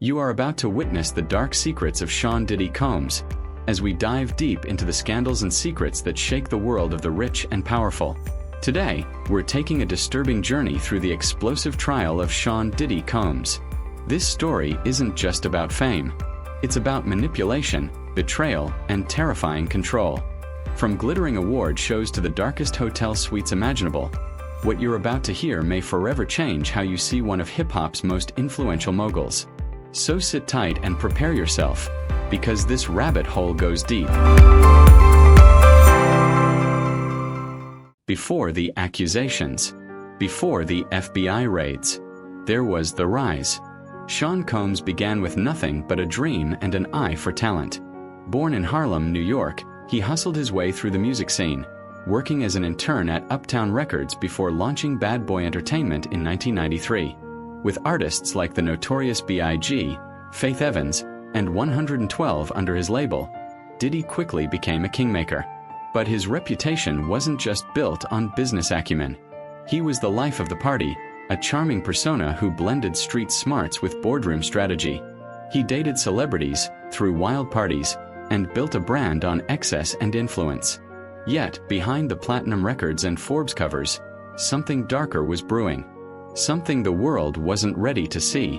You are about to witness the dark secrets of Sean Diddy Combs, as we dive deep into the scandals and secrets that shake the world of the rich and powerful. Today, we're taking a disturbing journey through the explosive trial of Sean Diddy Combs. This story isn't just about fame. It's about manipulation, betrayal, and terrifying control. From glittering award shows to the darkest hotel suites imaginable, what you're about to hear may forever change how you see one of hip-hop's most influential moguls. So sit tight and prepare yourself, because this rabbit hole goes deep. Before the accusations, before the FBI raids, there was the rise. Sean Combs began with nothing but a dream and an eye for talent. Born in Harlem, New York, he hustled his way through the music scene, working as an intern at Uptown Records before launching Bad Boy Entertainment in 1993. With artists like the Notorious B.I.G., Faith Evans, and 112 under his label, Diddy quickly became a kingmaker. But his reputation wasn't just built on business acumen. He was the life of the party, a charming persona who blended street smarts with boardroom strategy. He dated celebrities, threw wild parties, and built a brand on excess and influence. Yet, behind the platinum records and Forbes covers, something darker was brewing. Something the world wasn't ready to see.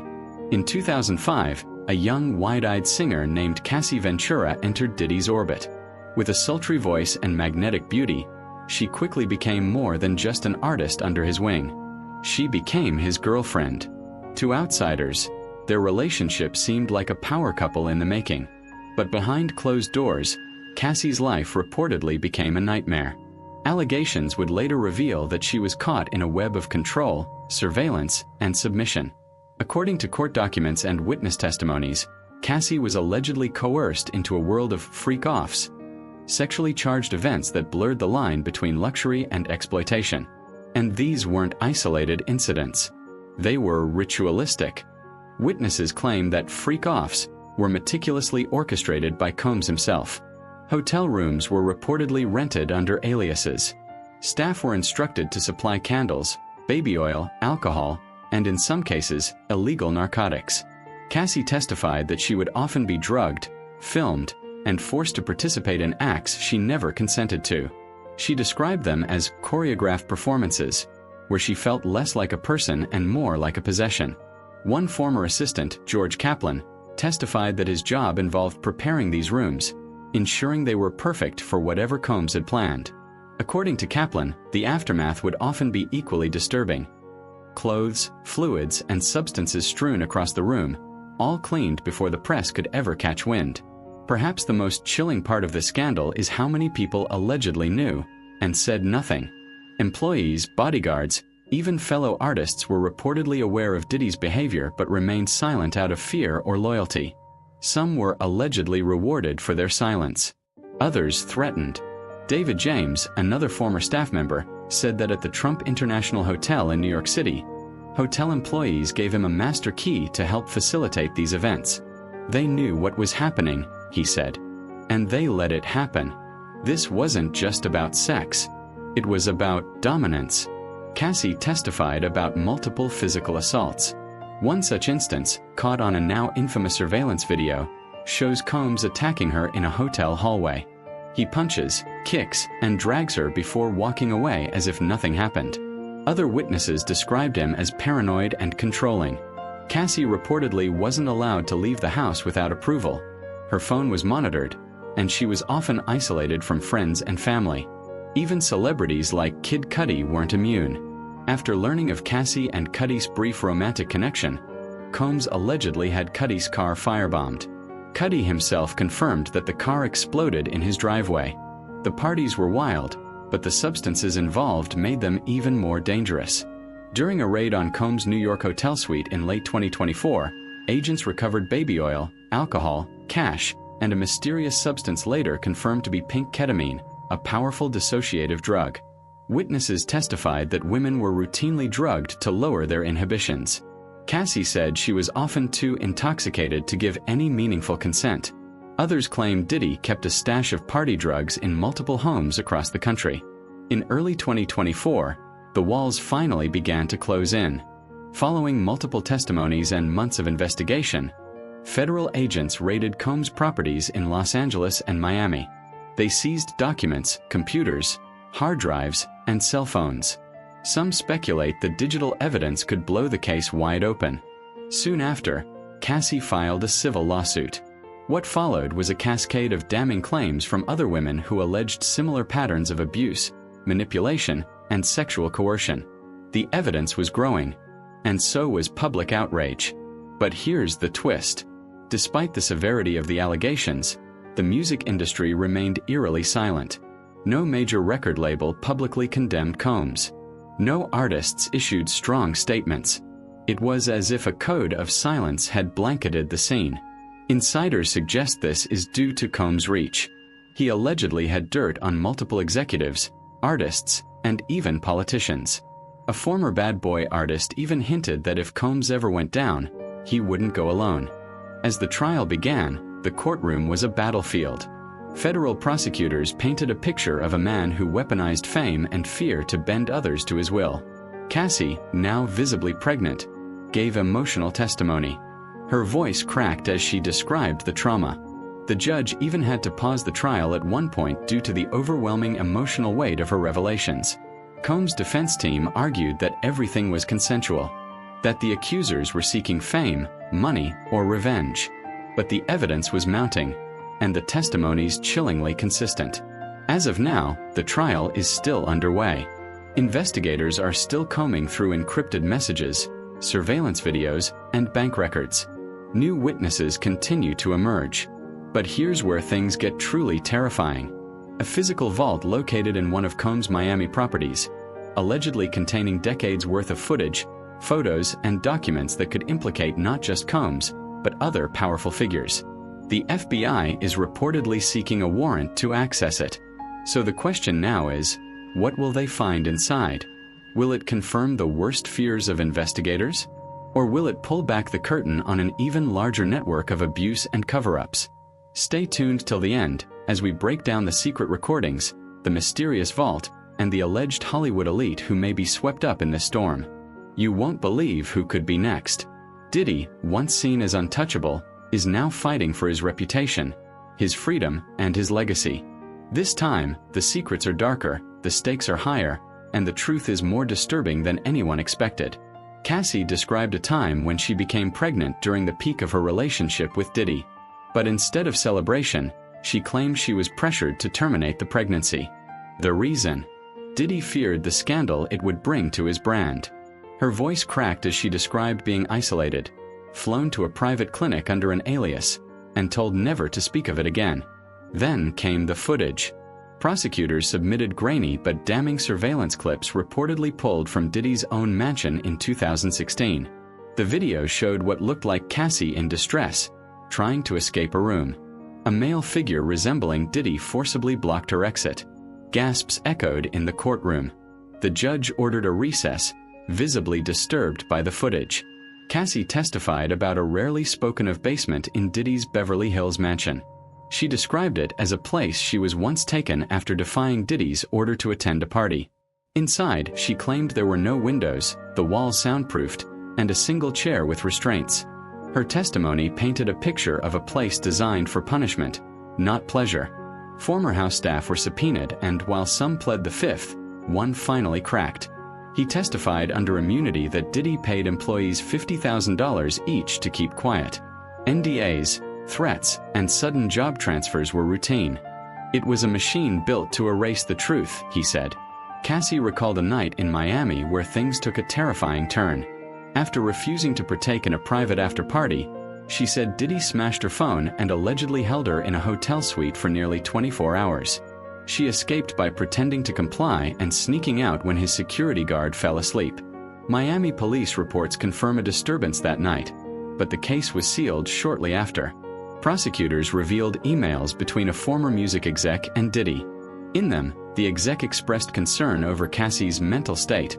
In 2005, a young, wide-eyed singer named Cassie entered Diddy's orbit. With a sultry voice and magnetic beauty, she quickly became more than just an artist under his wing. She became his girlfriend. To outsiders, their relationship seemed like a power couple in the making. But behind closed doors, Cassie's life reportedly became a nightmare. Allegations would later reveal that she was caught in a web of control, surveillance, and submission. According to court documents and witness testimonies, Cassie was allegedly coerced into a world of freak-offs, sexually charged events that blurred the line between luxury and exploitation. And these weren't isolated incidents. They were ritualistic. Witnesses claim that freak-offs were meticulously orchestrated by Combs himself. Hotel rooms were reportedly rented under aliases. Staff were instructed to supply candles, baby oil, alcohol, and in some cases, illegal narcotics. Cassie testified that she would often be drugged, filmed, and forced to participate in acts she never consented to. She described them as choreographed performances, where she felt less like a person and more like a possession. One former assistant, George Kaplan, testified that his job involved preparing these rooms, ensuring they were perfect for whatever Combs had planned. According to Kaplan, the aftermath would often be equally disturbing. Clothes, fluids, and substances strewn across the room, all cleaned before the press could ever catch wind. Perhaps the most chilling part of the scandal is how many people allegedly knew and said nothing. Employees, bodyguards, even fellow artists were reportedly aware of Diddy's behavior but remained silent out of fear or loyalty. Some were allegedly rewarded for their silence. Others threatened. David James, another former staff member, said that at the Trump International Hotel in New York City, hotel employees gave him a master key to help facilitate these events. They knew what was happening, he said, and they let it happen. This wasn't just about sex. It was about dominance. Cassie testified about multiple physical assaults. One such instance, caught on a now infamous surveillance video, shows Combs attacking her in a hotel hallway. He punches, kicks, and drags her before walking away as if nothing happened. Other witnesses described him as paranoid and controlling. Cassie reportedly wasn't allowed to leave the house without approval. Her phone was monitored, and she was often isolated from friends and family. Even celebrities like Kid Cudi weren't immune. After learning of Cassie and Cudi's brief romantic connection, Combs allegedly had Cudi's car firebombed. Cudi himself confirmed that the car exploded in his driveway. The parties were wild, but the substances involved made them even more dangerous. During a raid on Combs' New York hotel suite in late 2024, agents recovered baby oil, alcohol, cash, and a mysterious substance later confirmed to be pink ketamine, a powerful dissociative drug. Witnesses testified that women were routinely drugged to lower their inhibitions. Cassie said she was often too intoxicated to give any meaningful consent. Others claimed Diddy kept a stash of party drugs in multiple homes across the country. In early 2024, the walls finally began to close in. Following multiple testimonies and months of investigation, Federal agents raided Combs' properties in Los Angeles and Miami. They seized documents, computers, hard drives, and cell phones. Some speculate that digital evidence could blow the case wide open. Soon after, Cassie filed a civil lawsuit. What followed was a cascade of damning claims from other women who alleged similar patterns of abuse, manipulation, and sexual coercion. The evidence was growing, and so was public outrage. But here's the twist. Despite the severity of the allegations, the music industry remained eerily silent. No major record label publicly condemned Combs. No artists issued strong statements. It was as if a code of silence had blanketed the scene. Insiders suggest this is due to Combs' reach. He allegedly had dirt on multiple executives, artists, and even politicians. A former Bad Boy artist even hinted that if Combs ever went down, he wouldn't go alone. As the trial began, the courtroom was a battlefield. Federal prosecutors painted a picture of a man who weaponized fame and fear to bend others to his will. Cassie, now visibly pregnant, gave emotional testimony. Her voice cracked as she described the trauma. The judge even had to pause the trial at one point due to the overwhelming emotional weight of her revelations. Combs' defense team argued that everything was consensual, that the accusers were seeking fame, money, or revenge. But the evidence was mounting, and the testimonies chillingly consistent. As of now, the trial is still underway. Investigators are still combing through encrypted messages, surveillance videos, and bank records. New witnesses continue to emerge. But here's where things get truly terrifying. A physical vault located in one of Combs' Miami properties, allegedly containing decades worth of footage, photos, and documents that could implicate not just Combs, but other powerful figures. The FBI is reportedly seeking a warrant to access it. So the question now is, what will they find inside? Will it confirm the worst fears of investigators? Or will it pull back the curtain on an even larger network of abuse and cover-ups? Stay tuned till the end as we break down the secret recordings, the mysterious vault, and the alleged Hollywood elite who may be swept up in this storm. You won't believe who could be next. Diddy, once seen as untouchable, is now fighting for his reputation, his freedom, and his legacy. This time, the secrets are darker, the stakes are higher, and the truth is more disturbing than anyone expected. Cassie described a time when she became pregnant during the peak of her relationship with Diddy. But instead of celebration, she claimed she was pressured to terminate the pregnancy. The reason? Diddy feared the scandal it would bring to his brand. Her voice cracked as she described being isolated, flown to a private clinic under an alias, and told never to speak of it again. Then came the footage. Prosecutors submitted grainy but damning surveillance clips reportedly pulled from Diddy's own mansion in 2016. The video showed what looked like Cassie in distress, trying to escape a room. A male figure resembling Diddy forcibly blocked her exit. Gasps echoed in the courtroom. The judge ordered a recess, visibly disturbed by the footage. Cassie testified about a rarely spoken of basement in Diddy's Beverly Hills mansion. She described it as a place she was once taken after defying Diddy's order to attend a party. Inside, she claimed there were no windows, the walls soundproofed, and a single chair with restraints. Her testimony painted a picture of a place designed for punishment, not pleasure. Former house staff were subpoenaed, and while some pled the fifth, one finally cracked. He testified under immunity that Diddy paid employees $50,000 each to keep quiet. NDAs, threats, and sudden job transfers were routine. It was a machine built to erase the truth, he said. Cassie recalled a night in Miami where things took a terrifying turn. After refusing to partake in a private after-party, she said Diddy smashed her phone and allegedly held her in a hotel suite for nearly 24 hours. She escaped by pretending to comply and sneaking out when his security guard fell asleep. Miami police reports confirm a disturbance that night, but the case was sealed shortly after. Prosecutors revealed emails between a former music exec and Diddy. In them, the exec expressed concern over Cassie's mental state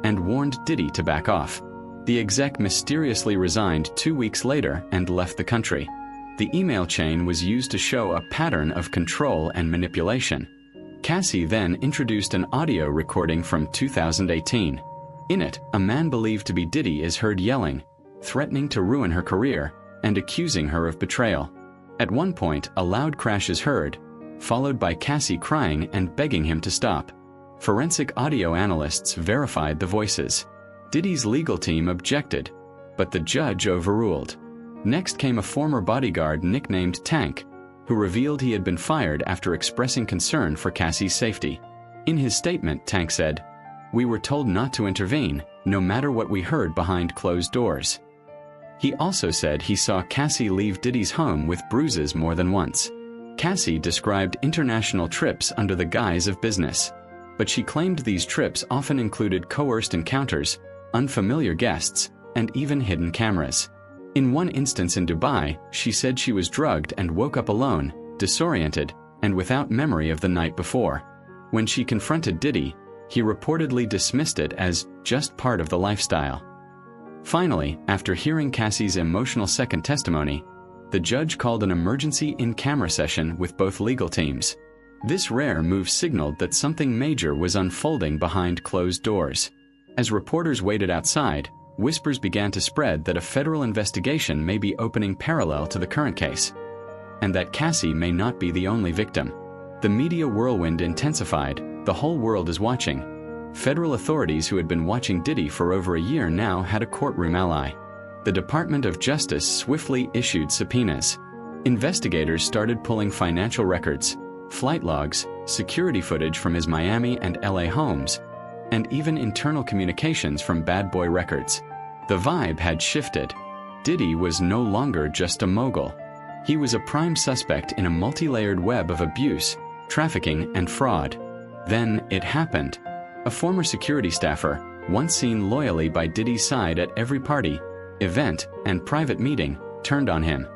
and warned Diddy to back off. The exec mysteriously resigned 2 weeks later and left the country. The email chain was used to show a pattern of control and manipulation. Cassie then introduced an audio recording from 2018. In it, a man believed to be Diddy is heard yelling, threatening to ruin her career, and accusing her of betrayal. At one point, a loud crash is heard, followed by Cassie crying and begging him to stop. Forensic audio analysts verified the voices. Diddy's legal team objected, but the judge overruled. Next came a former bodyguard nicknamed Tank, who revealed he had been fired after expressing concern for Cassie's safety. In his statement, Tank said, "We were told not to intervene, no matter what we heard behind closed doors." He also said he saw Cassie leave Diddy's home with bruises more than once. Cassie described international trips under the guise of business, but she claimed these trips often included coerced encounters, unfamiliar guests, and even hidden cameras. In one instance in Dubai, she said she was drugged and woke up alone, disoriented, and without memory of the night before. When she confronted Diddy, he reportedly dismissed it as just part of the lifestyle. Finally, after hearing Cassie's emotional second testimony, the judge called an emergency in-camera session with both legal teams. This rare move signaled that something major was unfolding behind closed doors. As reporters waited outside, whispers began to spread that a federal investigation may be opening parallel to the current case, and that Cassie may not be the only victim. The media whirlwind intensified. The whole world is watching. Federal authorities who had been watching Diddy for over a year now had a courtroom ally. The Department of Justice swiftly issued subpoenas. Investigators started pulling financial records, flight logs, security footage from his Miami and LA homes, and even internal communications from Bad Boy Records. The vibe had shifted. Diddy was no longer just a mogul. He was a prime suspect in a multi-layered web of abuse, trafficking, and fraud. Then it happened. A former security staffer, once seen loyally by Diddy's side at every party, event, and private meeting, turned on him.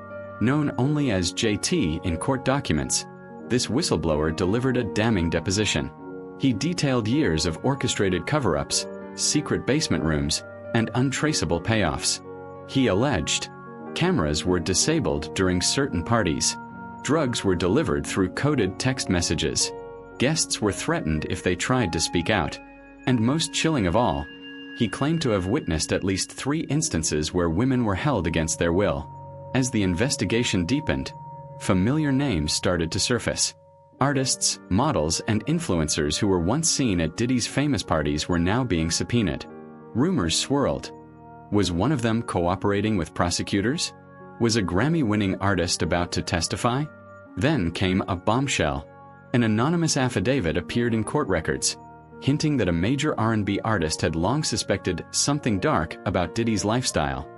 Known only as JT in court documents, this whistleblower delivered a damning deposition. He detailed years of orchestrated cover-ups, secret basement rooms, and untraceable payoffs. He alleged cameras were disabled during certain parties. Drugs were delivered through coded text messages. Guests were threatened if they tried to speak out. And most chilling of all, he claimed to have witnessed at least 3 instances where women were held against their will. As the investigation deepened, familiar names started to surface. Artists, models, and influencers who were once seen at Diddy's famous parties were now being subpoenaed. Rumors swirled. Was one of them cooperating with prosecutors? Was a Grammy-winning artist about to testify? Then came a bombshell. An anonymous affidavit appeared in court records, hinting that a major R&B artist had long suspected something dark about Diddy's lifestyle,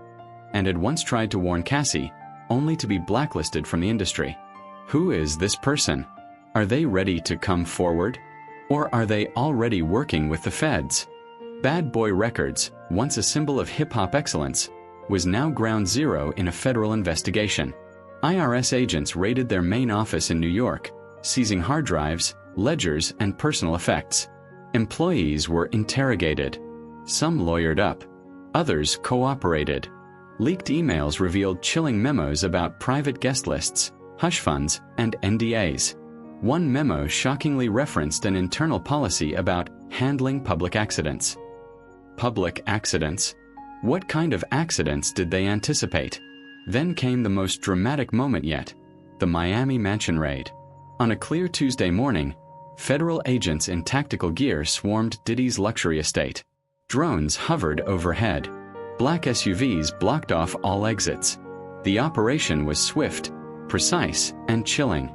and had once tried to warn Cassie, only to be blacklisted from the industry. Who is this person? Are they ready to come forward? Or are they already working with the feds? Bad Boy Records, once a symbol of hip-hop excellence, was now ground zero in a federal investigation. IRS agents raided their main office in New York, seizing hard drives, ledgers, and personal effects. Employees were interrogated. Some lawyered up. Others cooperated. Leaked emails revealed chilling memos about private guest lists, hush funds, and NDAs. One memo shockingly referenced an internal policy about handling public accidents. Public accidents? What kind of accidents did they anticipate? Then came the most dramatic moment yet, the Miami mansion raid. On a clear Tuesday morning, federal agents in tactical gear swarmed Diddy's luxury estate. Drones hovered overhead. Black SUVs blocked off all exits. The operation was swift, precise, and chilling.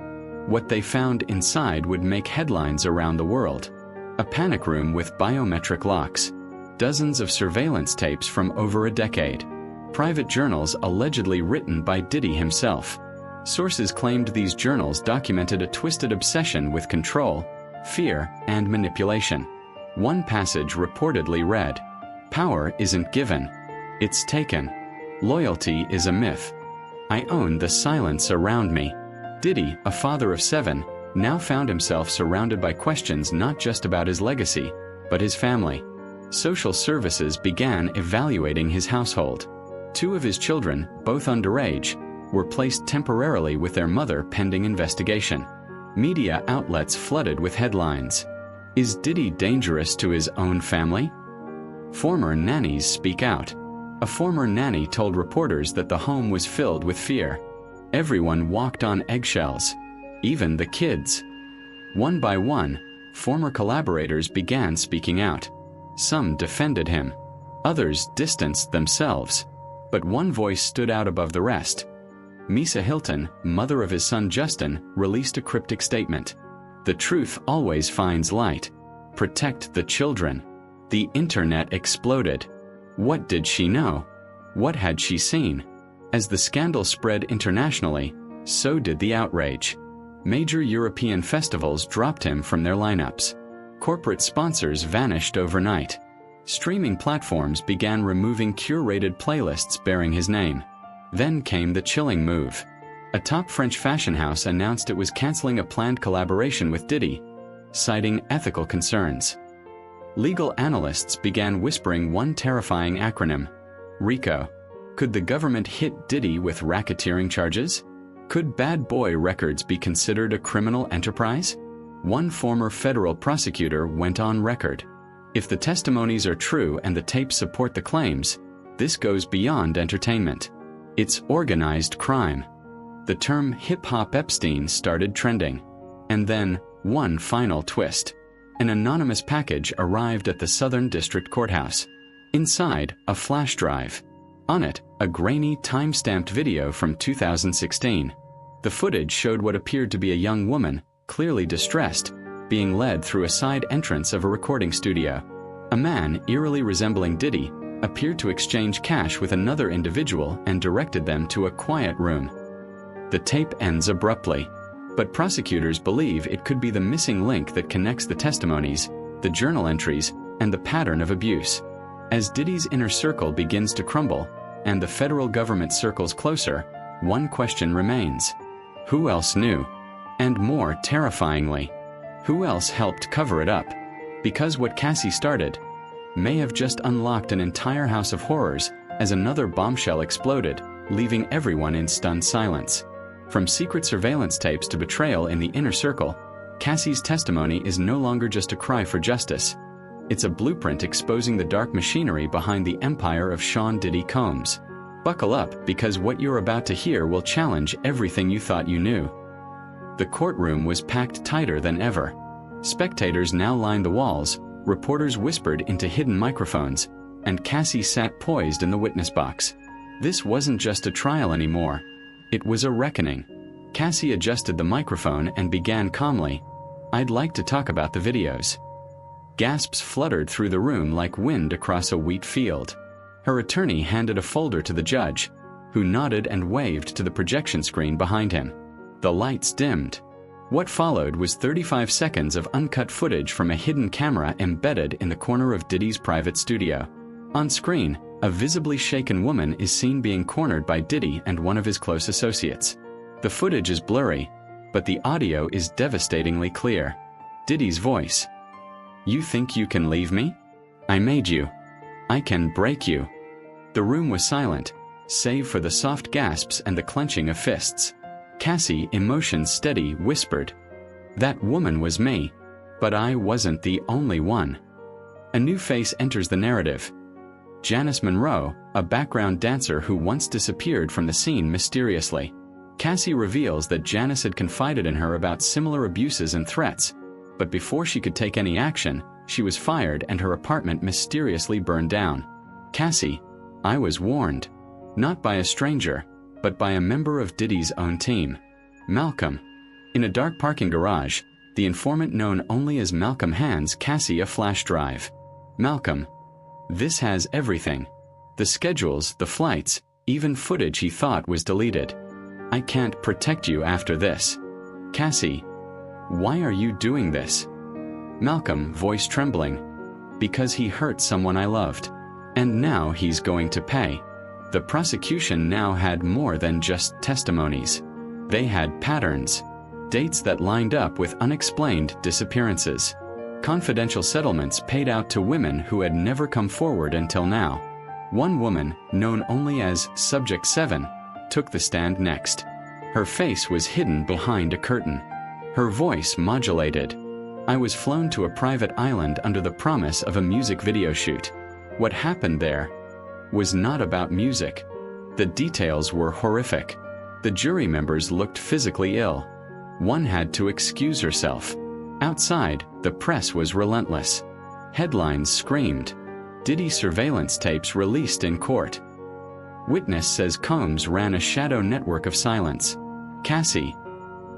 What they found inside would make headlines around the world. A panic room with biometric locks. Dozens of surveillance tapes from over a decade. Private journals allegedly written by Diddy himself. Sources claimed these journals documented a twisted obsession with control, fear, and manipulation. One passage reportedly read, "Power isn't given. It's taken. Loyalty is a myth. I own the silence around me." Diddy, a father of 7, now found himself surrounded by questions not just about his legacy, but his family. Social services began evaluating his household. 2 of his children, both underage, were placed temporarily with their mother pending investigation. Media outlets flooded with headlines. Is Diddy dangerous to his own family? Former nannies speak out. A former nanny told reporters that the home was filled with fear. Everyone walked on eggshells, even the kids. One by one, former collaborators began speaking out. Some defended him. Others distanced themselves. But one voice stood out above the rest. Misa Hilton, mother of his son Justin, released a cryptic statement. "The truth always finds light. Protect the children." The internet exploded. What did she know? What had she seen? As the scandal spread internationally, so did the outrage. Major European festivals dropped him from their lineups. Corporate sponsors vanished overnight. Streaming platforms began removing curated playlists bearing his name. Then came the chilling move. A top French fashion house announced it was canceling a planned collaboration with Diddy, citing ethical concerns. Legal analysts began whispering one terrifying acronym: RICO. Could the government hit Diddy with racketeering charges? Could Bad Boy Records be considered a criminal enterprise? One former federal prosecutor went on record. If the testimonies are true and the tapes support the claims, this goes beyond entertainment. It's organized crime. The term hip-hop Epstein started trending. And then, one final twist. An anonymous package arrived at the Southern District Courthouse. Inside, a flash drive. On it, a grainy, time-stamped video from 2016. The footage showed what appeared to be a young woman, clearly distressed, being led through a side entrance of a recording studio. A man, eerily resembling Diddy, appeared to exchange cash with another individual and directed them to a quiet room. The tape ends abruptly, but prosecutors believe it could be the missing link that connects the testimonies, the journal entries, and the pattern of abuse. As Diddy's inner circle begins to crumble, and the federal government circles closer, one question remains. Who else knew? And more terrifyingly, who else helped cover it up? Because what Cassie started may have just unlocked an entire house of horrors as another bombshell exploded, leaving everyone in stunned silence. From secret surveillance tapes to betrayal in the inner circle, Cassie's testimony is no longer just a cry for justice. It's a blueprint exposing the dark machinery behind the empire of Sean Diddy Combs. Buckle up, because what you're about to hear will challenge everything you thought you knew. The courtroom was packed tighter than ever. Spectators now lined the walls, reporters whispered into hidden microphones, and Cassie sat poised in the witness box. This wasn't just a trial anymore. It was a reckoning. Cassie adjusted the microphone and began calmly, "I'd like to talk about the videos." Gasps fluttered through the room like wind across a wheat field. Her attorney handed a folder to the judge, who nodded and waved to the projection screen behind him. The lights dimmed. What followed was 35 seconds of uncut footage from a hidden camera embedded in the corner of Diddy's private studio. On screen, a visibly shaken woman is seen being cornered by Diddy and one of his close associates. The footage is blurry, but the audio is devastatingly clear. Diddy's voice. "You think you can leave me? I made you. I can break you." The room was silent, save for the soft gasps and the clenching of fists. Cassie, emotion steady, whispered, "That woman was me, but I wasn't the only one." A new face enters the narrative. Janice Monroe, a background dancer who once disappeared from the scene mysteriously. Cassie reveals that Janice had confided in her about similar abuses and threats, but before she could take any action, she was fired and her apartment mysteriously burned down. "Cassie, I was warned. Not by a stranger, but by a member of Diddy's own team. Malcolm." In a dark parking garage, the informant known only as Malcolm hands Cassie a flash drive. "Malcolm, this has everything. The schedules, the flights, even footage he thought was deleted. I can't protect you after this." "Cassie, why are you doing this?" Malcolm, voice trembling. "Because he hurt someone I loved. And now he's going to pay." The prosecution now had more than just testimonies. They had patterns, dates that lined up with unexplained disappearances, confidential settlements paid out to women who had never come forward until now. One woman, known only as Subject 7, took the stand next. Her face was hidden behind a curtain. Her voice modulated. "I was flown to a private island under the promise of a music video shoot. What happened there? was not about music. The details were horrific. The jury members looked physically ill. One had to excuse herself. Outside, the press was relentless. Headlines screamed, "Diddy surveillance tapes released in court." Witness says Combs ran a shadow network of silence. Cassie,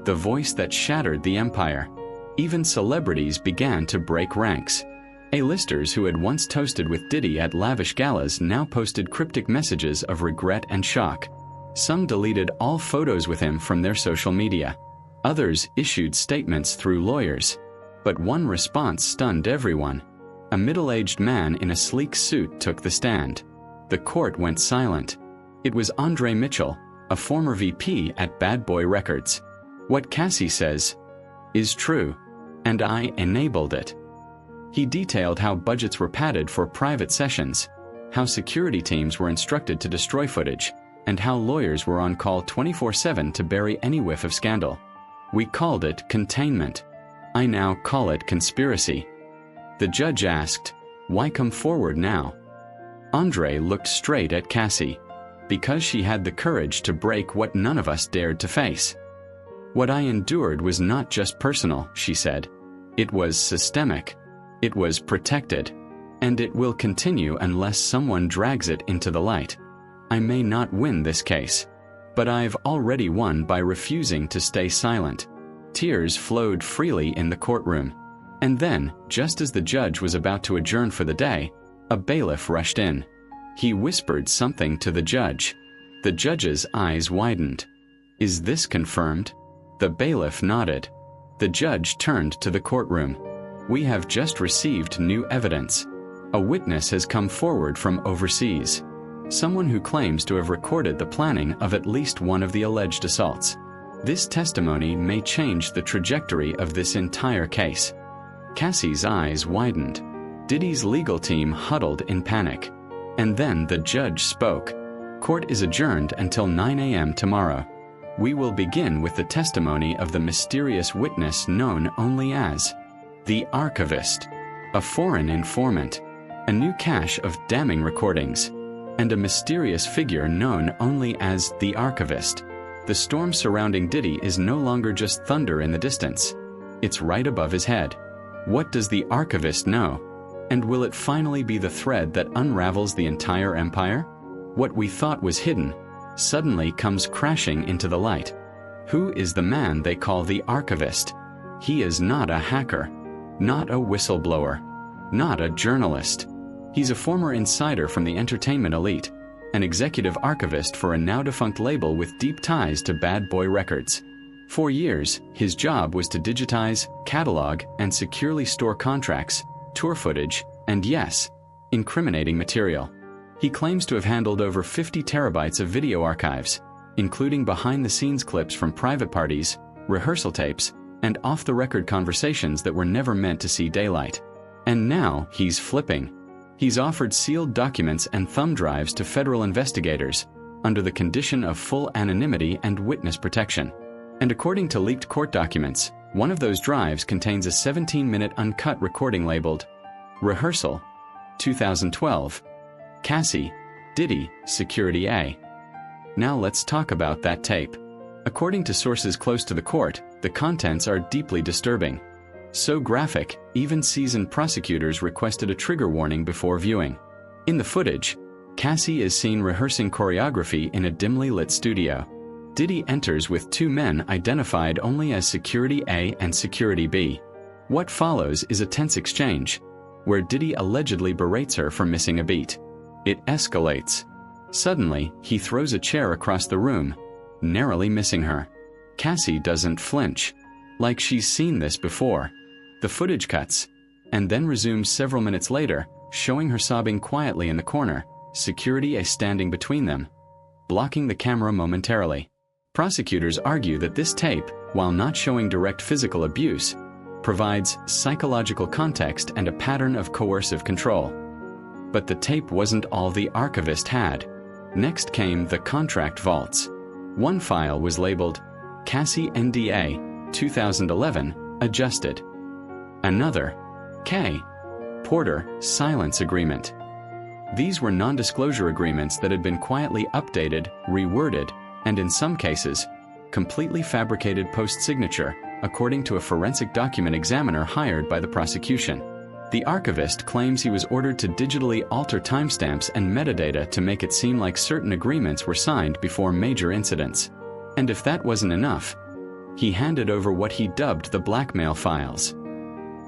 the voice that shattered the empire. Even celebrities began to break ranks. A-listers who had once toasted with Diddy at lavish galas now posted cryptic messages of regret and shock. Some deleted all photos with him from their social media. Others issued statements through lawyers. But one response stunned everyone. A middle-aged man in a sleek suit took the stand. The court went silent. It was Andre Mitchell, a former VP at Bad Boy Records. "What Cassie says is true, and I enabled it." He detailed how budgets were padded for private sessions, how security teams were instructed to destroy footage, and how lawyers were on call 24/7 to bury any whiff of scandal. "We called it containment. I now call it conspiracy." The judge asked, "Why come forward now?" Andre looked straight at Cassie. "Because she had the courage to break what none of us dared to face." "What I endured was not just personal," she said. "It was systemic. It was protected. And it will continue unless someone drags it into the light. I may not win this case, but I've already won by refusing to stay silent." Tears flowed freely in the courtroom. And then, just as the judge was about to adjourn for the day, a bailiff rushed in. He whispered something to the judge. The judge's eyes widened. "Is this confirmed?" The bailiff nodded. The judge turned to the courtroom. "We have just received new evidence. A witness has come forward from overseas. Someone who claims to have recorded the planning of at least one of the alleged assaults. This testimony may change the trajectory of this entire case." Cassie's eyes widened. Diddy's legal team huddled in panic. And then the judge spoke. "Court is adjourned until 9 a.m. tomorrow. We will begin with the testimony of the mysterious witness known only as the archivist, a foreign informant, a new cache of damning recordings, and a mysterious figure known only as the archivist. The storm surrounding Diddy is no longer just thunder in the distance. It's right above his head. What does the archivist know? And will it finally be the thread that unravels the entire empire? What we thought was hidden suddenly comes crashing into the light. Who is the man they call the archivist? He is not a hacker, not a whistleblower, not a journalist. He's a former insider from the entertainment elite, an executive archivist for a now-defunct label with deep ties to Bad Boy Records. For years, his job was to digitize, catalog, and securely store contracts, tour footage, and yes, incriminating material. He claims to have handled over 50 terabytes of video archives, including behind-the-scenes clips from private parties, rehearsal tapes, and off-the-record conversations that were never meant to see daylight. And now he's flipping. He's offered sealed documents and thumb drives to federal investigators, under the condition of full anonymity and witness protection. And according to leaked court documents, one of those drives contains a 17-minute uncut recording labeled Rehearsal, 2012, Cassie, Diddy, Security A. Now let's talk about that tape. According to sources close to the court, the contents are deeply disturbing. So graphic, even seasoned prosecutors requested a trigger warning before viewing. In the footage, Cassie is seen rehearsing choreography in a dimly lit studio. Diddy enters with two men identified only as Security A and Security B. What follows is a tense exchange, where Diddy allegedly berates her for missing a beat. It escalates. Suddenly, he throws a chair across the room, narrowly missing her. Cassie doesn't flinch, like she's seen this before. The footage cuts, and then resumes several minutes later, showing her sobbing quietly in the corner, Security A standing between them, blocking the camera momentarily. Prosecutors argue that this tape, while not showing direct physical abuse, provides psychological context and a pattern of coercive control. But the tape wasn't all the archivist had. Next came the contract vaults. One file was labeled Cassie NDA 2011 adjusted. Another, K. Porter silence agreement. These were non-disclosure agreements that had been quietly updated, reworded, and in some cases, completely fabricated post-signature, according to a forensic document examiner hired by the prosecution. The archivist claims he was ordered to digitally alter timestamps and metadata to make it seem like certain agreements were signed before major incidents. And if that wasn't enough, he handed over what he dubbed the blackmail files.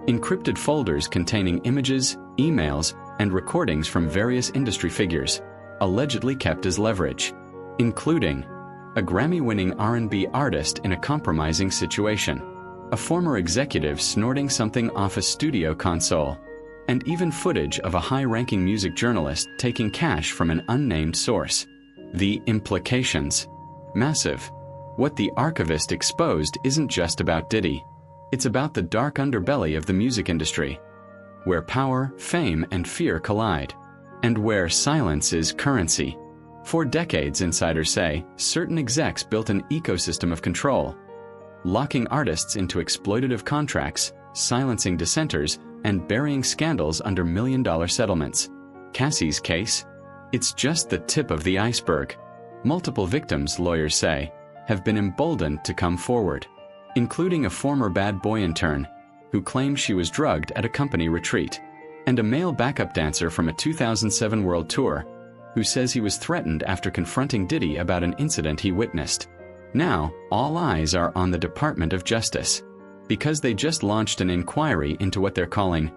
Encrypted folders containing images, emails, and recordings from various industry figures, allegedly kept as leverage, including a Grammy-winning R&B artist in a compromising situation, a former executive snorting something off a studio console, and even footage of a high-ranking music journalist taking cash from an unnamed source. The implications: massive. What the archivist exposed isn't just about Diddy. It's about the dark underbelly of the music industry, where power, fame, and fear collide, and where silence is currency. For decades, insiders say, certain execs built an ecosystem of control, locking artists into exploitative contracts, silencing dissenters, and burying scandals under million-dollar settlements. Cassie's case? It's just the tip of the iceberg. Multiple victims, lawyers say, have been emboldened to come forward, including a former bad boy intern who claimed she was drugged at a company retreat, and a male backup dancer from a 2007 world tour who says he was threatened after confronting Diddy about an incident he witnessed. Now, all eyes are on the Department of Justice, because they just launched an inquiry into what they're calling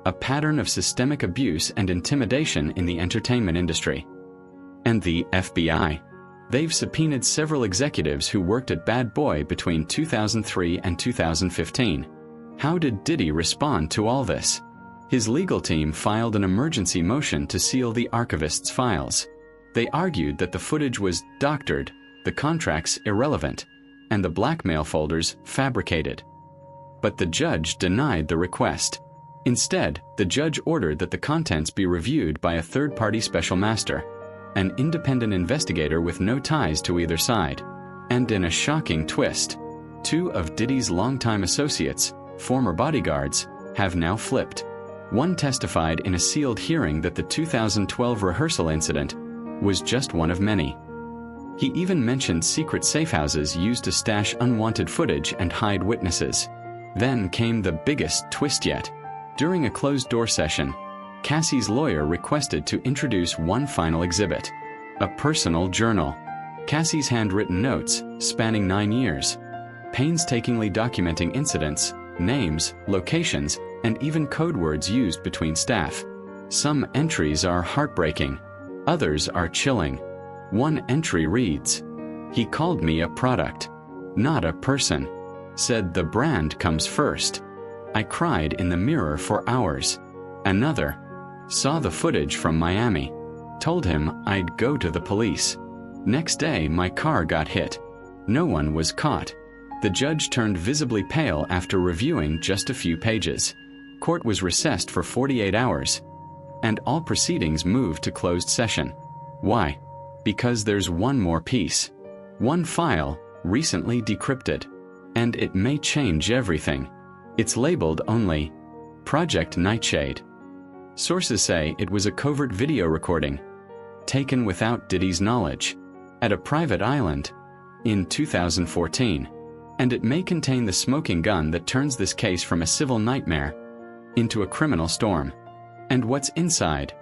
a pattern of systemic abuse and intimidation in the entertainment industry. And the FBI. They've subpoenaed several executives who worked at Bad Boy between 2003 and 2015. How did Diddy respond to all this? His legal team filed an emergency motion to seal the archivist's files. They argued that the footage was doctored, the contracts irrelevant, and the blackmail folders fabricated. But the judge denied the request. Instead, the judge ordered that the contents be reviewed by a third-party special master, an independent investigator with no ties to either side. And in a shocking twist, two of Diddy's longtime associates, former bodyguards, have now flipped. One testified in a sealed hearing that the 2012 rehearsal incident was just one of many. He even mentioned secret safehouses used to stash unwanted footage and hide witnesses. Then came the biggest twist yet. During a closed-door session, Cassie's lawyer requested to introduce one final exhibit, a personal journal. Cassie's handwritten notes, spanning 9 years, painstakingly documenting incidents, names, locations, and even code words used between staff. Some entries are heartbreaking, others are chilling. One entry reads, "He called me a product, not a person. Said the brand comes first. I cried in the mirror for hours." Another, "Saw the footage from Miami. Told him I'd go to the police. Next day my car got hit. No one was caught." The judge turned visibly pale after reviewing just a few pages. Court was recessed for 48 hours, and all proceedings moved to closed session. Why? Because there's one more piece. One file, recently decrypted. And it may change everything. It's labeled only Project Nightshade. Sources say it was a covert video recording, taken without Diddy's knowledge, at a private island, in 2014. And it may contain the smoking gun that turns this case from a civil nightmare into a criminal storm. And what's inside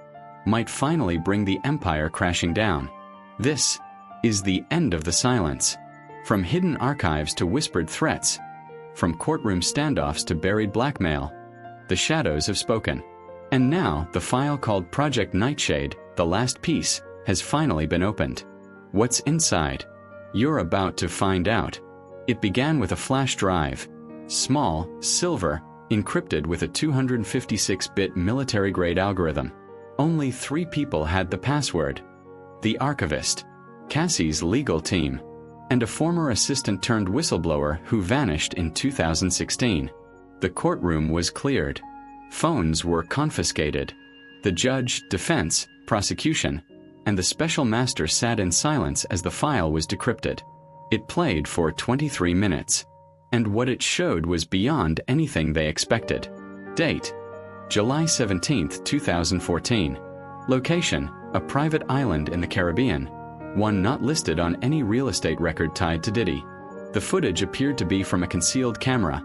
might finally bring the empire crashing down. This is the end of the silence. From hidden archives to whispered threats, from courtroom standoffs to buried blackmail, the shadows have spoken. And now, the file called Project Nightshade, the last piece, has finally been opened. What's inside? You're about to find out. It began with a flash drive, small, silver, encrypted with a 256-bit military-grade algorithm. Only 3 people had the password: the archivist, Cassie's legal team, and a former assistant-turned-whistleblower who vanished in 2016. The courtroom was cleared. Phones were confiscated. The judge, defense, prosecution, and the special master sat in silence as the file was decrypted. It played for 23 minutes, and what it showed was beyond anything they expected. Date: July 17, 2014. Location: a private island in the Caribbean, one not listed on any real estate record tied to Diddy. The footage appeared to be from a concealed camera,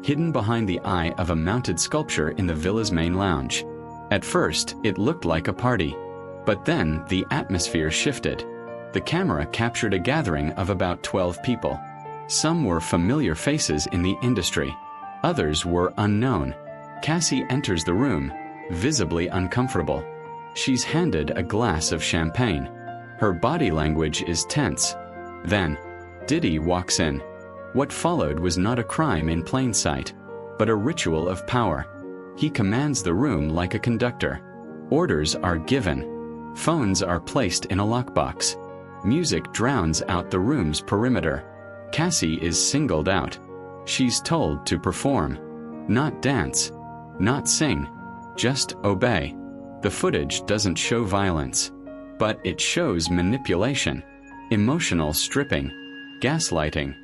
hidden behind the eye of a mounted sculpture in the villa's main lounge. At first, it looked like a party, but then the atmosphere shifted. The camera captured a gathering of about 12 people. Some were familiar faces in the industry. Others were unknown. Cassie enters the room, visibly uncomfortable. She's handed a glass of champagne. Her body language is tense. Then, Diddy walks in. What followed was not a crime in plain sight, but a ritual of power. He commands the room like a conductor. Orders are given. Phones are placed in a lockbox. Music drowns out the room's perimeter. Cassie is singled out. She's told to perform. Not dance. Not sing. Just obey. The footage doesn't show violence, but it shows manipulation, emotional stripping, gaslighting.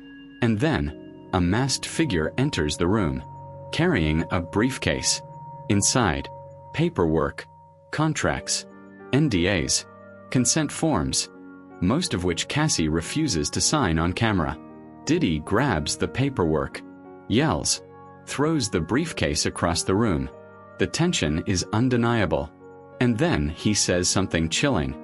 And then, a masked figure enters the room, carrying a briefcase. Inside, paperwork, contracts, NDAs, consent forms, most of which Cassie refuses to sign on camera. Diddy grabs the paperwork, yells, throws the briefcase across the room. The tension is undeniable. And then he says something chilling.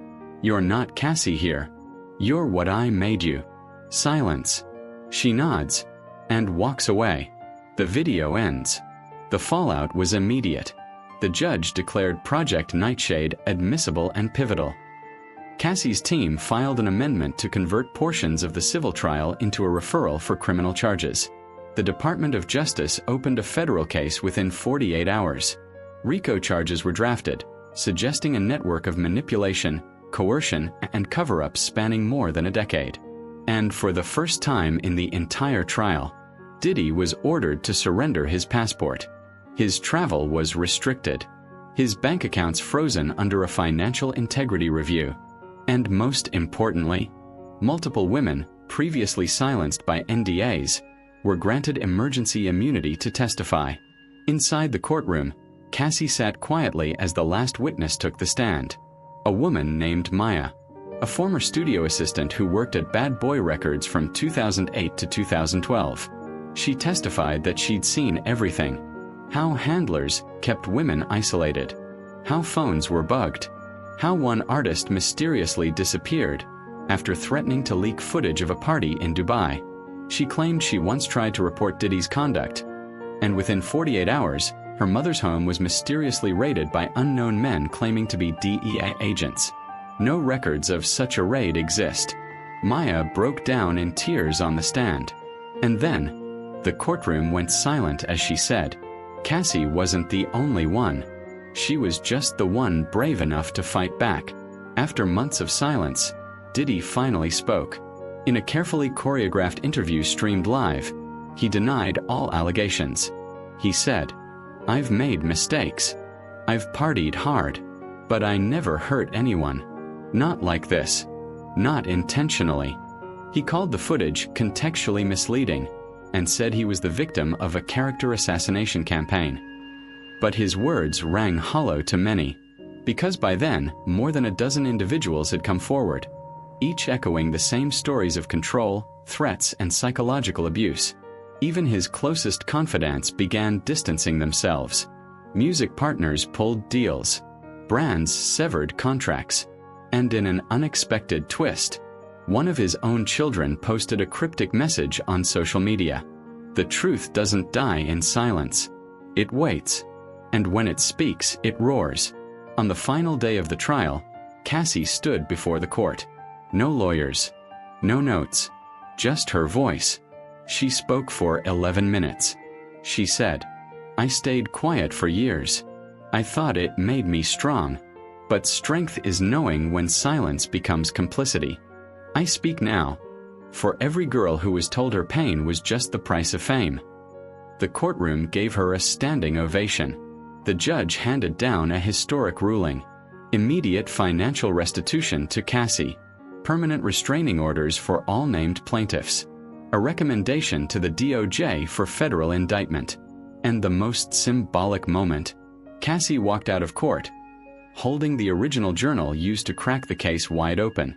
"You're not Cassie here. You're what I made you." Silence. She nods and walks away. The video ends. The fallout was immediate. The judge declared Project Nightshade admissible and pivotal. Cassie's team filed an amendment to convert portions of the civil trial into a referral for criminal charges. The Department of Justice opened a federal case within 48 hours. RICO charges were drafted, suggesting a network of manipulation, coercion, and cover-ups spanning more than a decade. And for the first time in the entire trial, Diddy was ordered to surrender his passport. His travel was restricted. His bank accounts frozen under a financial integrity review. And most importantly, multiple women, previously silenced by NDAs, were granted emergency immunity to testify. Inside the courtroom, Cassie sat quietly as the last witness took the stand. A woman named Maya, a former studio assistant who worked at Bad Boy Records from 2008 to 2012. She testified that she'd seen everything. How handlers kept women isolated. How phones were bugged. How one artist mysteriously disappeared after threatening to leak footage of a party in Dubai. She claimed she once tried to report Diddy's conduct, and within 48 hours, her mother's home was mysteriously raided by unknown men claiming to be DEA agents. No records of such a raid exist. Maya broke down in tears on the stand. And then, the courtroom went silent as she said, Cassie wasn't the only one. She was just the one brave enough to fight back. After months of silence, Diddy finally spoke. In a carefully choreographed interview streamed live, he denied all allegations. He said, "I've made mistakes. I've partied hard. But I never hurt anyone. Not like this. Not intentionally." He called the footage contextually misleading and said he was the victim of a character assassination campaign. But his words rang hollow to many, because by then, more than a dozen individuals had come forward, each echoing the same stories of control, threats, and psychological abuse. Even his closest confidants began distancing themselves. Music partners pulled deals. Brands severed contracts. And in an unexpected twist, one of his own children posted a cryptic message on social media. The truth doesn't die in silence. It waits. And when it speaks, it roars. On the final day of the trial, Cassie stood before the court. No lawyers. No notes. Just her voice. She spoke for 11 minutes. She said, "I stayed quiet for years. I thought it made me strong. But strength is knowing when silence becomes complicity. I speak now. For every girl who was told her pain was just the price of fame." The courtroom gave her a standing ovation. The judge handed down a historic ruling. Immediate financial restitution to Cassie. Permanent restraining orders for all named plaintiffs. A recommendation to the DOJ for federal indictment. And the most symbolic moment, Cassie walked out of court, holding the original journal used to crack the case wide open,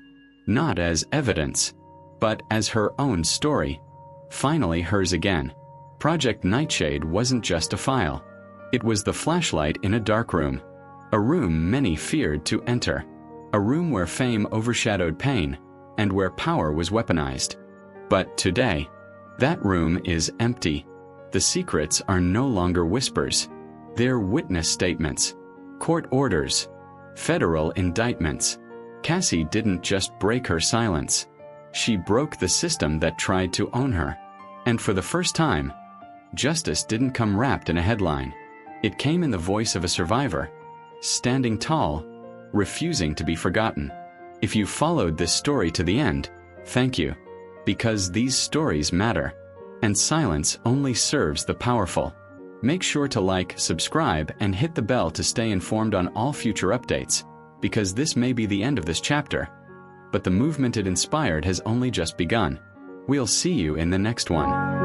not as evidence, but as her own story. Finally hers again. Project Nightshade wasn't just a file. It was the flashlight in a dark room. A room many feared to enter. A room where fame overshadowed pain, and where power was weaponized. But today, that room is empty. The secrets are no longer whispers. They're witness statements, court orders, federal indictments. Cassie didn't just break her silence. She broke the system that tried to own her. And for the first time, justice didn't come wrapped in a headline. It came in the voice of a survivor, standing tall, refusing to be forgotten. If you followed this story to the end, thank you. Because these stories matter, and silence only serves the powerful. Make sure to like, subscribe, and hit the bell to stay informed on all future updates, because this may be the end of this chapter, but the movement it inspired has only just begun. We'll see you in the next one.